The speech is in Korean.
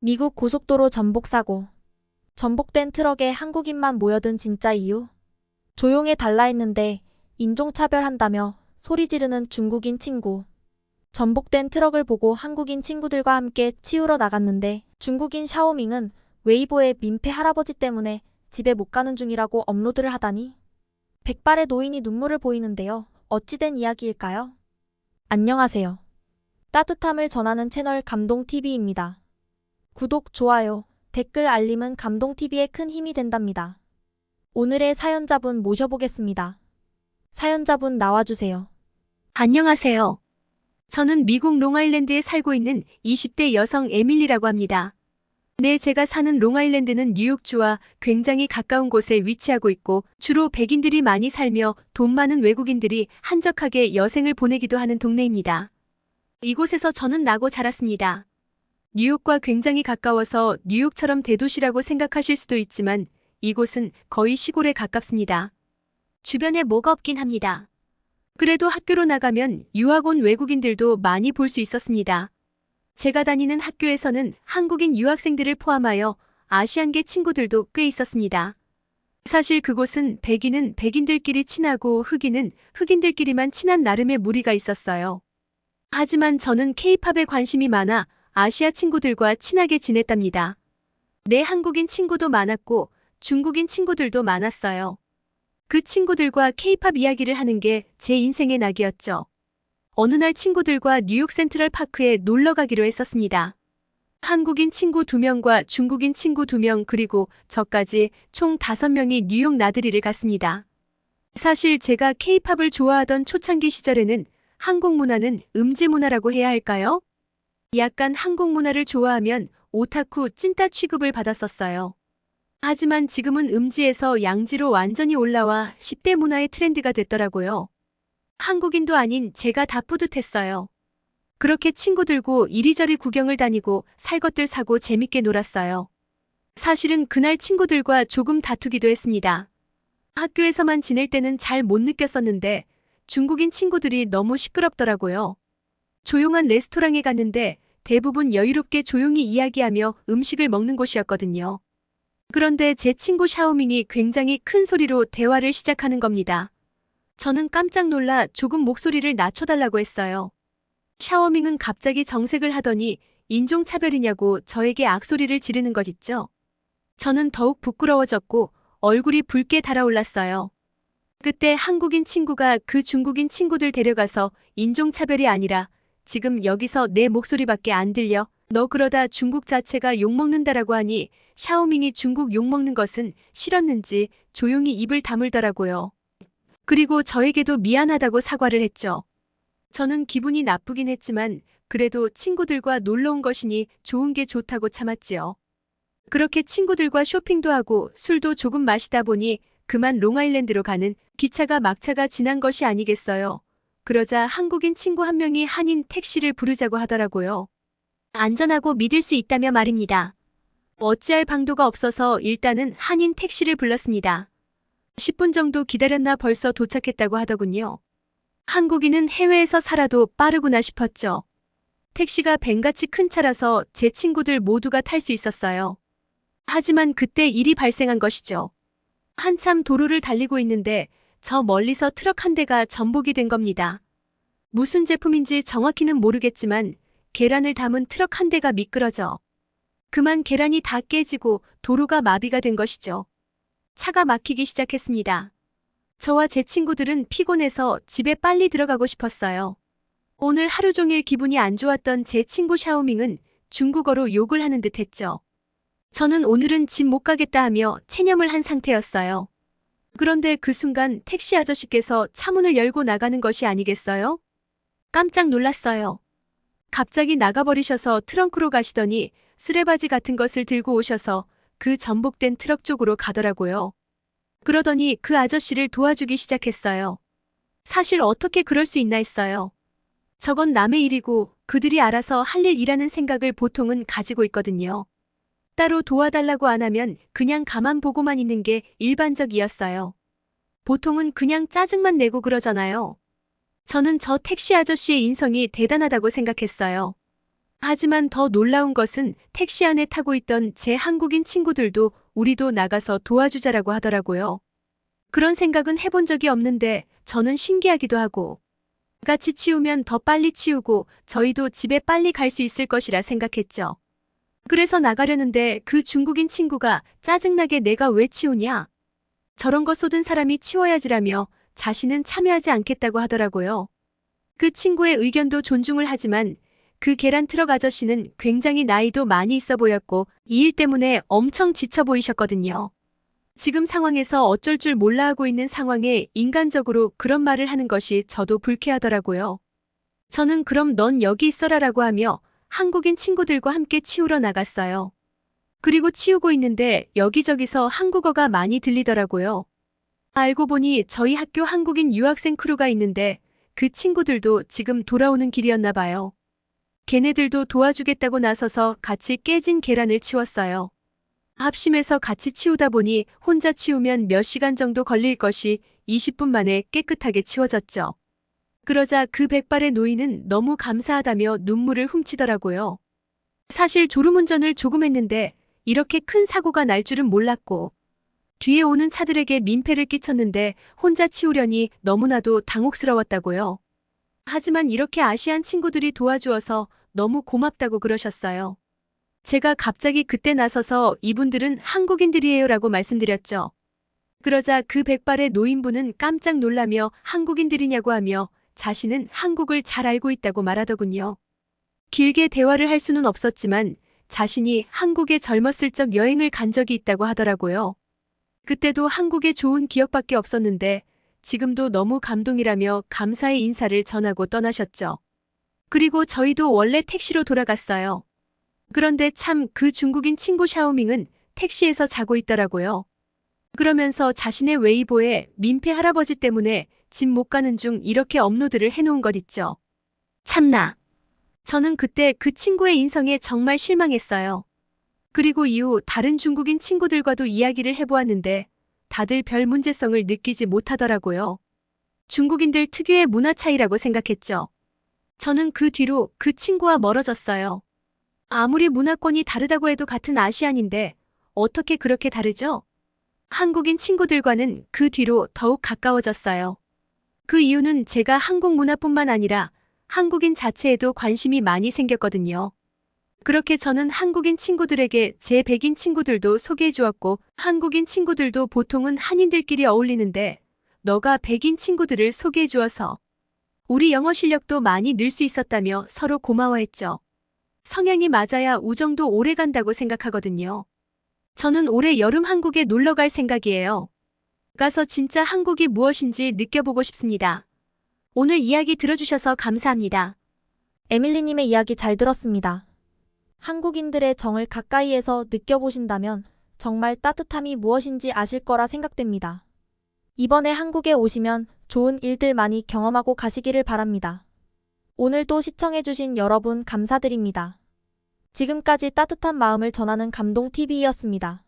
미국 고속도로 전복 사고. 전복된 트럭에 한국인만 모여든 진짜 이유? 조용해 달라 했는데 인종차별한다며 소리 지르는 중국인 친구. 전복된 트럭을 보고 한국인 친구들과 함께 치우러 나갔는데 중국인 샤오밍은 웨이보에 민폐 할아버지 때문에 집에 못 가는 중이라고 업로드를 하다니. 백발의 노인이 눈물을 보이는데요. 어찌된 이야기일까요? 안녕하세요. 따뜻함을 전하는 채널 감동TV입니다. 구독, 좋아요, 댓글 알림은 감동TV에 큰 힘이 된답니다. 오늘의 사연자분 모셔보겠습니다. 사연자분 나와주세요. 안녕하세요. 저는 미국 롱아일랜드에 살고 있는 20대 여성 에밀리라고 합니다. 네, 제가 사는 롱아일랜드는 뉴욕주와 굉장히 가까운 곳에 위치하고 있고 주로 백인들이 많이 살며 돈 많은 외국인들이 한적하게 여생을 보내기도 하는 동네입니다. 이곳에서 저는 나고 자랐습니다. 뉴욕과 굉장히 가까워서 뉴욕처럼 대도시라고 생각하실 수도 있지만 이곳은 거의 시골에 가깝습니다. 주변에 뭐가 없긴 합니다. 그래도 학교로 나가면 유학 온 외국인들도 많이 볼 수 있었습니다. 제가 다니는 학교에서는 한국인 유학생들을 포함하여 아시안계 친구들도 꽤 있었습니다. 사실 그곳은 백인은 백인들끼리 친하고 흑인은 흑인들끼리만 친한 나름의 무리가 있었어요. 하지만 저는 K-팝에 관심이 많아 아시아 친구들과 친하게 지냈답니다. 내 한국인 친구도 많았고 중국인 친구들도 많았어요. 그 친구들과 K-팝 이야기를 하는 게 제 인생의 낙이었죠. 어느 날 친구들과 뉴욕 센트럴 파크에 놀러 가기로 했었습니다. 한국인 친구 2명과 중국인 친구 2명 그리고 저까지 총 5명이 뉴욕 나들이를 갔습니다. 사실 제가 K-팝을 좋아하던 초창기 시절에는 한국 문화는 음지 문화라고 해야 할까요? 약간 한국 문화를 좋아하면 오타쿠 찐따 취급을 받았었어요. 하지만 지금은 음지에서 양지로 완전히 올라와 10대 문화의 트렌드가 됐더라고요. 한국인도 아닌 제가 다 뿌듯했어요. 그렇게 친구들고 이리저리 구경을 다니고 살 것들 사고 재밌게 놀았어요. 사실은 그날 친구들과 조금 다투기도 했습니다. 학교에서만 지낼 때는 잘 못 느꼈었는데 중국인 친구들이 너무 시끄럽더라고요. 조용한 레스토랑에 갔는데 대부분 여유롭게 조용히 이야기하며 음식을 먹는 곳이었거든요. 그런데 제 친구 샤오밍이 굉장히 큰 소리로 대화를 시작하는 겁니다. 저는 깜짝 놀라 조금 목소리를 낮춰달라고 했어요. 샤오밍은 갑자기 정색을 하더니 인종차별이냐고 저에게 악소리를 지르는 것 있죠. 저는 더욱 부끄러워졌고 얼굴이 붉게 달아올랐어요. 그때 한국인 친구가 그 중국인 친구들 데려가서 인종차별이 아니라 지금 여기서 내 목소리밖에 안 들려? 너 그러다 중국 자체가 욕먹는다라고 하니 샤오밍이 중국 욕먹는 것은 싫었는지 조용히 입을 다물더라고요. 그리고 저에게도 미안하다고 사과를 했죠. 저는 기분이 나쁘긴 했지만 그래도 친구들과 놀러 온 것이니 좋은 게 좋다고 참았지요. 그렇게 친구들과 쇼핑도 하고 술도 조금 마시다 보니 그만 롱아일랜드로 가는 기차가 막차가 지난 것이 아니겠어요. 그러자 한국인 친구 한 명이 한인 택시를 부르자고 하더라고요. 안전하고 믿을 수 있다며 말입니다. 어찌할 방도가 없어서 일단은 한인 택시를 불렀습니다. 10분 정도 기다렸나 벌써 도착했다고 하더군요. 한국인은 해외에서 살아도 빠르구나 싶었죠. 택시가 뱀같이 큰 차라서 제 친구들 모두가 탈 수 있었어요. 하지만 그때 일이 발생한 것이죠. 한참 도로를 달리고 있는데 저 멀리서 트럭 한 대가 전복이 된 겁니다. 무슨 제품인지 정확히는 모르겠지만 계란을 담은 트럭 한 대가 미끄러져 그만 계란이 다 깨지고 도로가 마비가 된 것이죠. 차가 막히기 시작했습니다. 저와 제 친구들은 피곤해서 집에 빨리 들어가고 싶었어요. 오늘 하루 종일 기분이 안 좋았던 제 친구 샤오밍은 중국어로 욕을 하는 듯 했죠. 저는 오늘은 집 못 가겠다 하며 체념을 한 상태였어요. 그런데 그 순간 택시 아저씨께서 차문을 열고 나가는 것이 아니겠어요? 깜짝 놀랐어요. 갑자기 나가버리셔서 트렁크로 가시더니 쓰레바지 같은 것을 들고 오셔서 그 전복된 트럭 쪽으로 가더라고요. 그러더니 그 아저씨를 도와주기 시작했어요. 사실 어떻게 그럴 수 있나 했어요. 저건 남의 일이고 그들이 알아서 할 일이라는 생각을 보통은 가지고 있거든요. 따로 도와달라고 안 하면 그냥 가만 보고만 있는 게 일반적이었어요. 보통은 그냥 짜증만 내고 그러잖아요. 저는 저 택시 아저씨의 인성이 대단하다고 생각했어요. 하지만 더 놀라운 것은 택시 안에 타고 있던 제 한국인 친구들도 우리도 나가서 도와주자라고 하더라고요. 그런 생각은 해본 적이 없는데 저는 신기하기도 하고, 같이 치우면 더 빨리 치우고 저희도 집에 빨리 갈 수 있을 것이라 생각했죠. 그래서 나가려는데 그 중국인 친구가 짜증나게 내가 왜 치우냐? 저런 거 쏟은 사람이 치워야지라며 자신은 참여하지 않겠다고 하더라고요. 그 친구의 의견도 존중을 하지만 그 계란 트럭 아저씨는 굉장히 나이도 많이 있어 보였고 이 일 때문에 엄청 지쳐 보이셨거든요. 지금 상황에서 어쩔 줄 몰라 하고 있는 상황에 인간적으로 그런 말을 하는 것이 저도 불쾌하더라고요. 저는 그럼 넌 여기 있어라라고 하며 한국인 친구들과 함께 치우러 나갔어요. 그리고 치우고 있는데 여기저기서 한국어가 많이 들리더라고요. 알고 보니 저희 학교 한국인 유학생 크루가 있는데 그 친구들도 지금 돌아오는 길이었나 봐요. 걔네들도 도와주겠다고 나서서 같이 깨진 계란을 치웠어요. 합심해서 같이 치우다 보니 혼자 치우면 몇 시간 정도 걸릴 것이 20분 만에 깨끗하게 치워졌죠. 그러자 그 백발의 노인은 너무 감사하다며 눈물을 훔치더라고요. 사실 졸음운전을 조금 했는데 이렇게 큰 사고가 날 줄은 몰랐고 뒤에 오는 차들에게 민폐를 끼쳤는데 혼자 치우려니 너무나도 당혹스러웠다고요. 하지만 이렇게 아시안 친구들이 도와주어서 너무 고맙다고 그러셨어요. 제가 갑자기 그때 나서서 이분들은 한국인들이에요라고 말씀드렸죠. 그러자 그 백발의 노인분은 깜짝 놀라며 한국인들이냐고 하며 자신은 한국을 잘 알고 있다고 말하더군요. 길게 대화를 할 수는 없었지만 자신이 한국에 젊었을 적 여행을 간 적이 있다고 하더라고요. 그때도 한국에 좋은 기억밖에 없었는데 지금도 너무 감동이라며 감사의 인사를 전하고 떠나셨죠. 그리고 저희도 원래 택시로 돌아갔어요. 그런데 참 그 중국인 친구 샤오밍은 택시에서 자고 있더라고요. 그러면서 자신의 웨이보에 민폐 할아버지 때문에 집 못 가는 중 이렇게 업로드를 해놓은 것 있죠. 참나. 저는 그때 그 친구의 인성에 정말 실망했어요. 그리고 이후 다른 중국인 친구들과도 이야기를 해보았는데 다들 별 문제성을 느끼지 못하더라고요. 중국인들 특유의 문화 차이라고 생각했죠. 저는 그 뒤로 그 친구와 멀어졌어요. 아무리 문화권이 다르다고 해도 같은 아시안인데 어떻게 그렇게 다르죠? 한국인 친구들과는 그 뒤로 더욱 가까워졌어요. 그 이유는 제가 한국 문화뿐만 아니라 한국인 자체에도 관심이 많이 생겼거든요. 그렇게 저는 한국인 친구들에게 제 백인 친구들도 소개해 주었고 한국인 친구들도 보통은 한인들끼리 어울리는데 너가 백인 친구들을 소개해 주어서 우리 영어 실력도 많이 늘 수 있었다며 서로 고마워했죠. 성향이 맞아야 우정도 오래 간다고 생각하거든요. 저는 올해 여름 한국에 놀러 갈 생각이에요. 가서 진짜 한국이 무엇인지 느껴보고 싶습니다. 오늘 이야기 들어주셔서 감사합니다. 에밀리님의 이야기 잘 들었습니다. 한국인들의 정을 가까이에서 느껴보신다면 정말 따뜻함이 무엇인지 아실 거라 생각됩니다. 이번에 한국에 오시면 좋은 일들 많이 경험하고 가시기를 바랍니다. 오늘도 시청해주신 여러분 감사드립니다. 지금까지 따뜻한 마음을 전하는 감동TV였습니다.